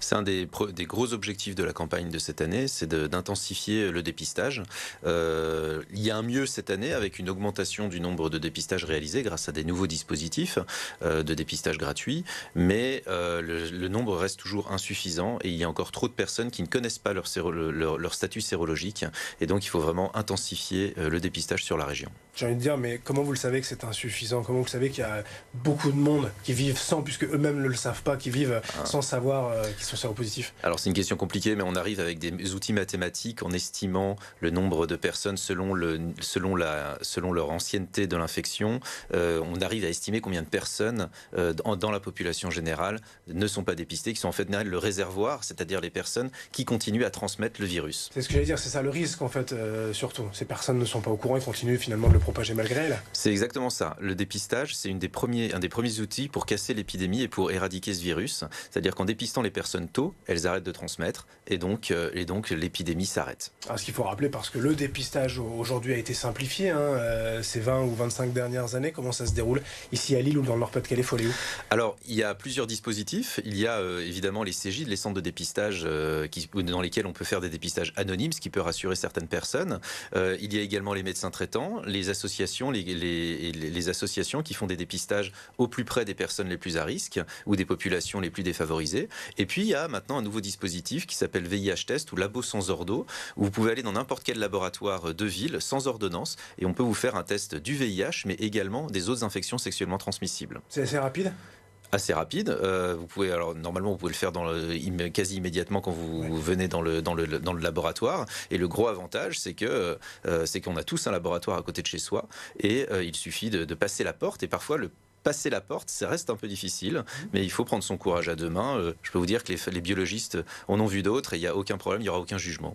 C'est un des gros objectifs de la campagne de cette année, c'est d'intensifier le dépistage. Il y a un mieux cette année avec une augmentation du nombre de dépistages réalisés grâce à des nouveaux dispositifs de dépistage gratuit, mais le nombre reste toujours insuffisant et il y a encore trop de personnes qui ne connaissent pas leur statut sérologique et donc il faut vraiment intensifier le dépistage sur la région. J'ai envie de dire, mais comment vous le savez que c'est insuffisant? Comment vous savez qu'il y a beaucoup de monde qui vivent sans, puisque eux-mêmes ne le savent pas, qui vivent sans savoir qu'ils sont séropositifs? Alors c'est une question compliquée, mais on arrive avec des outils mathématiques en estimant le nombre de personnes selon leur ancienneté de l'infection. On arrive à estimer combien de personnes dans la population générale ne sont pas dépistées, qui sont en fait le réservoir, c'est-à-dire les personnes qui continuent à transmettre le virus. C'est ce que j'allais dire, c'est ça le risque en fait, surtout. Ces personnes ne sont pas au courant et continuent finalement de le propager malgré elles. C'est exactement ça. Le dépistage, c'est un des premiers outils pour casser l'épidémie et pour éradiquer ce virus. C'est-à-dire qu'en dépistant les personnes tôt, elles arrêtent de transmettre et donc l'épidémie s'arrête. Alors, ce qu'il faut rappeler, parce que le dépistage aujourd'hui a été simplifié, ces 20 ou 25 dernières années, comment ça se déroule ici à Lille ou dans le Nord-Pas-de-Calais, faut aller où? Alors, il y a plusieurs dispositifs. Il y a évidemment les CJ, les centres de dépistage dans lesquels on peut faire des dépistages anonymes, ce qui peut rassurer certaines personnes. Il y a également les médecins traitants, les associations, les associations qui font des dépistages au plus près des personnes les plus à risque ou des populations les plus défavorisées. Et puis, il y a maintenant un nouveau dispositif qui s'appelle VIH Test ou Labo sans ordo, où vous pouvez aller dans n'importe quel laboratoire de ville sans ordonnance et on peut vous faire un test du VIH, mais également des autres infections sexuellement transmissibles. C'est assez rapide? Assez rapide. Normalement, vous pouvez le faire quasi immédiatement quand vous venez dans le laboratoire. Et le gros avantage, c'est qu'on a tous un laboratoire à côté de chez soi et il suffit de passer la porte. Et parfois, passer la porte, ça reste un peu difficile, mais il faut prendre son courage à deux mains. Je peux vous dire que les biologistes en ont vu d'autres et il n'y a aucun problème, il n'y aura aucun jugement.